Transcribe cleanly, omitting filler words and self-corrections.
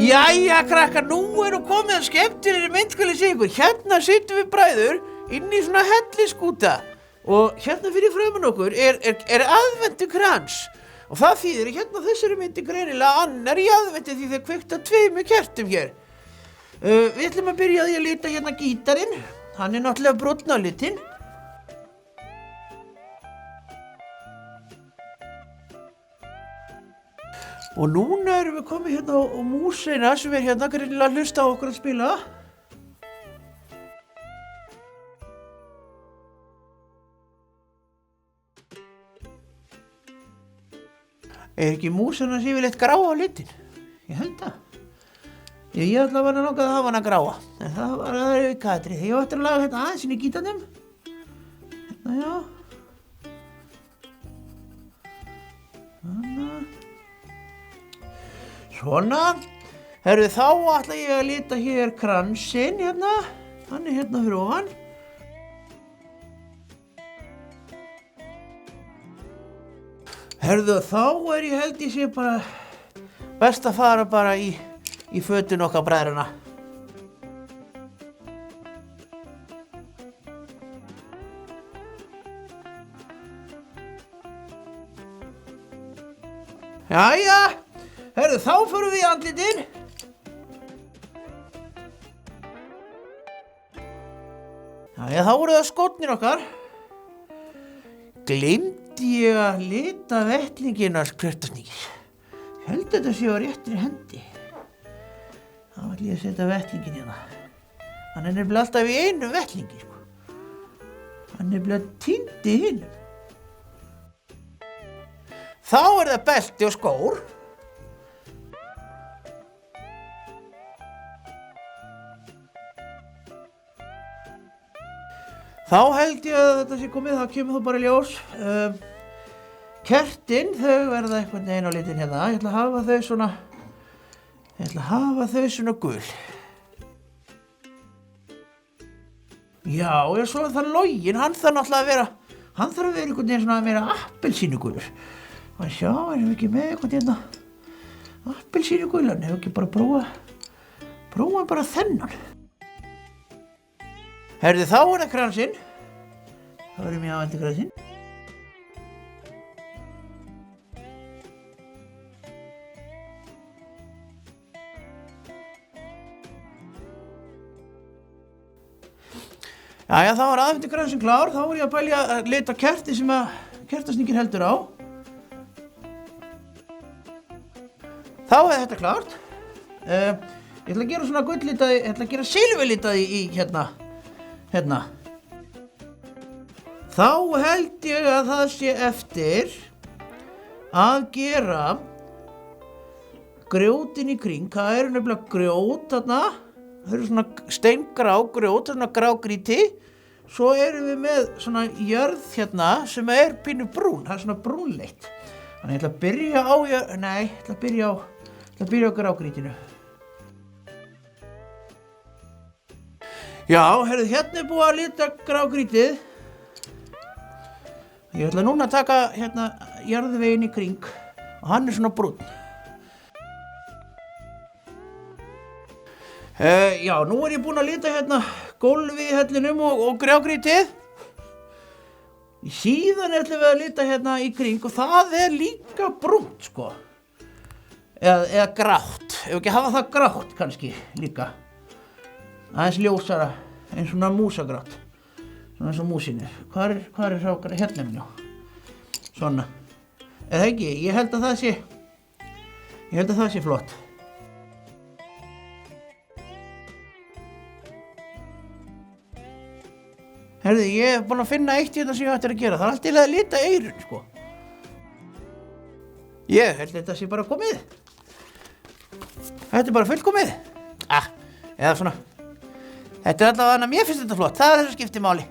Jæja, krakkar, nú komið að skemmtilegri mynd skal ég segja ykkur. Hérna sittum við bræður inn í svona helliskúta og hérna fyrir framan okkur er aðventukrans og það þýðir hérna þessari myndi greinilega annar í aðventi því þeir kveikta 2 kertum hér. Við ætlum að byrja á því að lita hérna gítarinn. Hann er náttúrulega brotinn á litinn. Og núna erum við komið hérna á músina sem er hérna greinilega að hlusta á okkur að spila. Er ekki músin að sé yfirleitt gráa á litinn? Ég held það. Ég ætla að langaði að hafa hana gráa. En það var aðra atriði. Ég ætti að laga hérna aðeins inn í gítarnum. Hérna, já. Svona. Herðu, þá ætla ég að lita hér kransinn hérna. Hann er hérna fyrir ofan. Herðu, þá ég held ég sé bara best að fara bara í fötin okkar bræðrana. Jæja, herðu, þá förum við í andlitin. Jæja, þá voru það skórnir okkar. Gleymdi ég að lita vettlinginn á skröltasnýr. Ég held þetta sé á réttri hendi. Þá ætla ég að setja vettlinginn hérna. Hann er nefnilega alltaf í einu vettlingi, sko. Hann er nefnilega týndi hinum. Þá það belti og skór. Þá held ég að þetta sé komið, þá kemur þú bara í ljós. Kertin, þau verða einhvern veginn á litinn hérna. Ég ætla að hafa þau svona gul. Já, og svo það loginn, hann þarf náttúrulega að vera einhvern veginn svona meira appelsínugulur. Og sjá, erum við ekki með einhvern hérna appelsínugulan, hefur ekki bara prófa bara þennan. Herðu, þá það kransinn. Þá erum ég aðeins kransinn. Jæja, þá aðeins kransinn klár. Þá ég að pæla að lita kerti sem að kertasnýkir heldur á. Þá þetta klárt. Ég ætla að gera svona gulllitaði, ég ætla að gera silfurlitaði í hérna. Þá held ég að það sé eftir að gera grjótin í kring. Það eru nefnilega grjót þarna. Það eru svona steingrá grjót, svona grágrýti. Svo erum við með svona jörð hérna sem er pínu brún. Það er svona brúnleitt. Þannig ég ætla að byrja á grágrýtinu. Já, herðu, hérna búið að lita grágrýtið. Ég ætla núna að taka hérna jarðveginn í kring og hann er svona brúnn. Já, nú ég búinn að lita hérna gólfið í hellinum og grágrýtið. Síðan ætlum við að lita hérna í kring og það er líka brúnt, sko. Eða grátt, ef ekki hafa það grátt kannski líka. Aðeins ljósara, eins svona músagrátt. Svona eins og músinni. Hvar er sá hérna minn, já? Svona. Eða ekki, ég held að það sé flott. Herðu, ég er búinn að finna eitt hérna sem ég ætti að gera. Það er allt til að lita eyrun, sko. Ég held þetta sé bara komið. Þetta er bara fullkomið. Eða svona. Þetta er allavega, mér finnst þetta flott. Það er það sem skiptir máli.